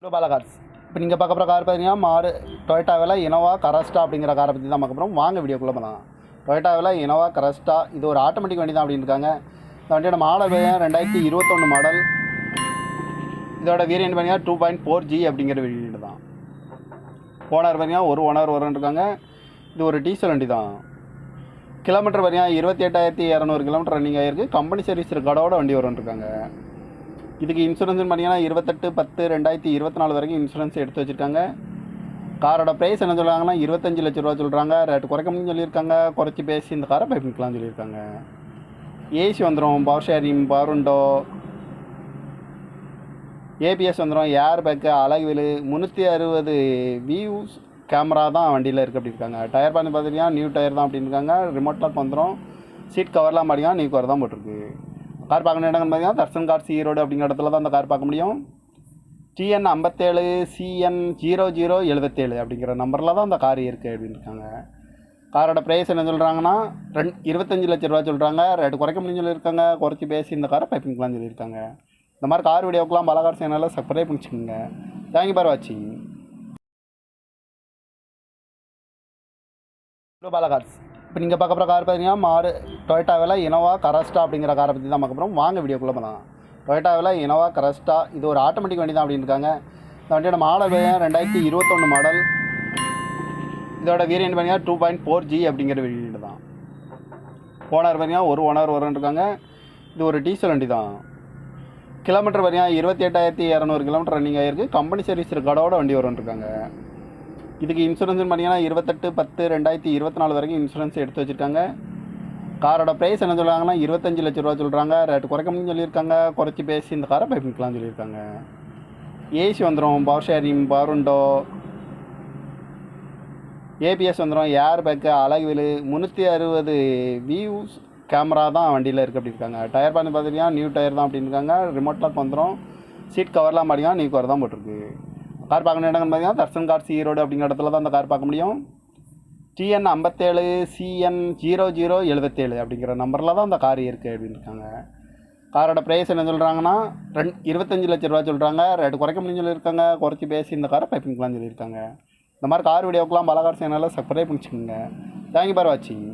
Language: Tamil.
ஹலோ பாலகார்ஸ். இப்போ நீங்கள் பார்க்க போகிற கார் பார்த்தீங்கன்னா டொயோட்டாவில் இனோவா கரஸ்டா அப்படிங்கிற காரை பற்றி தான் பார்க்க போகிறோம். வாங்க வீடியோக்குள்ளே போகலாம். டொயோட்டாவில் இனோவா கரஸ்டா இது ஒரு ஆட்டோமேட்டிக் வண்டி தான் அப்படின்னு இருக்காங்க. இந்த வண்டியோட மாடல் 2021 மாடல். இதோட வேரியன்ட் பார்த்தீங்கன்னா 2.4G அப்படிங்கிற வேரியன்ட் தான். ஓனர் பார்த்தீங்கன்னா ஒரு ஓனர் இருக்காங்க. இது ஒரு டீசல் வண்டி தான். கிலோமீட்டர் பார்த்தீங்கன்னா 28,200 கிலோமீட்டர் ரன்னிங் ஆகிருக்கு. கம்பெனி சர்வீஸ் ரெக்கார்டோட வண்டி இருக்காங்க. இதுக்கு இன்சூரன்ஸ் பார்த்தீங்கன்னா 28/10/2024 வரைக்கும் இன்சூரன்ஸ் எடுத்து வச்சுருக்காங்க. காரோட ப்ரைஸ் என்ன சொல்கிறாங்கன்னா 25 லட்ச ரூபா சொல்கிறாங்க. ரேட்டு குறைக்க முடியும்னு சொல்லியிருக்காங்க. குறைச்சி பேசி இந்த காரை பைப்பிங்கலாம் சொல்லியிருக்காங்க. ஏசி வந்துடும், power sharing, power window, ABS வந்துடும், ஏர் பேக்கு, அழகுவில் 360 வியூஸ் கேமரா தான் வண்டியில் இருக்குது அப்படி இருக்காங்க. டயர் பார்த்து பார்த்துட்டிங்கன்னா நியூ டயர் தான் அப்படின்னு இருக்காங்க. ரிமோட் லாக் வந்துடும். சீட் கவர்லாம் பார்த்தீங்கன்னா நியூ கவர் தான் போட்டிருக்கு. கார் பார்க்கணும் இடங்கன்னு பார்த்தீங்கன்னா தர்சன் கார்ஸ் ஈரோடு அப்படிங்கிற இடத்துல தான் அந்த கார் பார்க்க முடியும். TN 57 CN 0077 அப்படிங்கிற நம்பரில் தான் அந்த கார் இருக்குது அப்படின்னு இருக்காங்க. காரோட ப்ரைஸ் என்ன சொல்கிறாங்கன்னா 25 லட்ச ரூபா சொல்கிறாங்க. ரேட்டு குறைக்க முடியும்னு சொல்லியிருக்காங்க. குறைச்சி பேசி இந்த காரை பைப்பிங்கலாம் சொல்லியிருக்காங்க. இந்த மாதிரி கார் வீடியோக்கெலாம் பாலகார் சேனலில் சப்ஸ்கிரைப் பண்ணிச்சுக்கோங்க. தேங்க்யூ ஃபார் வாட்சிங். ஹலோ பாலகார்ஸ். இப்போ நீங்கள் பார்க்க போகிற கார் பார்த்தீங்கன்னா டொயோட்டாவில் இனோவா கரஸ்டா அப்படிங்கிற காரை பற்றி தான் பார்க்க போகிறோம். வாங்க வீடியோக்குள்ளே போகலாம். டொயோட்டாவில் இனோவா கரஸ்டா இது ஒரு ஆட்டோமேட்டிக் வண்டி தான் அப்படின்னு இருக்காங்க. இந்த வண்டியோட மாடல் 2021 மாடல். இதோட வேரியன்ட் பார்த்தீங்கன்னா 2.4G அப்படிங்கிற வேரியன்ட் தான். ஓனர் பார்த்தீங்கன்னா ஒரு ஓனர் இருக்காங்க. இது ஒரு டீசல் வண்டி தான். கிலோமீட்டர் பார்த்தீங்கன்னா 28,200 கிலோமீட்டர் ரன்னிங் ஆகிருக்கு. கம்பெனி சர்வீஸ் ரெக்கார்டோட வண்டி இருக்காங்க. இதுக்கு இன்சூரன்ஸ் பார்த்தீங்கன்னா 28/10/2024 வரைக்கும் இன்சூரன்ஸ் எடுத்து வச்சுருக்காங்க. காரோட ப்ரைஸ் என்ன சொல்கிறாங்கன்னா 25 லட்ச ரூபா சொல்கிறாங்க. ரேட்டு குறைக்க முடியும்னு சொல்லியிருக்காங்க. குறைச்சி பேசி இந்த காரை பைப்பிங்கலாம் சொல்லியிருக்காங்க. ஏசி வந்துடும், power sharing, power window, ABS வந்துடும், ஏர் பேக்கு, அழகுவில் 360 வியூஸ் கேமரா தான் வண்டியில் இருக்குது அப்படி இருக்காங்க. டயர் பார்த்து பார்த்துட்டிங்கன்னா நியூ டயர் தான் அப்படின்னு இருக்காங்க. ரிமோட் லாக் வந்துடும். சீட் கவர்லாம் பார்த்தீங்கன்னா நியூ கவர் தான் போட்டிருக்கு. கார் பார்க்கணும் இடங்கன்னு பார்த்தீங்கன்னா தர்சன் கார்ஸ் ஈரோடு அப்படிங்கிற இடத்துல தான் அந்த கார் பார்க்க முடியும். TN 57 CN 0077 அப்படிங்கிற நம்பரில் தான் அந்த கார் இருக்குது அப்படின்னு இருக்காங்க. காரோட ப்ரைஸ் என்ன சொல்கிறாங்கன்னா 25 லட்ச ரூபா சொல்கிறாங்க. ரேட்டு குறைக்க முடியும்னு சொல்லியிருக்காங்க. குறைச்சி பேசி இந்த காரை பைப்பிங்கலாம் சொல்லியிருக்காங்க. இந்த மாதிரி கார் வீடியோக்கெலாம் பாலகார் சேனலில் சப்ஸ்கிரைப் பண்ணிச்சுக்கோங்க. தேங்க்யூ ஃபார் வாட்சிங்.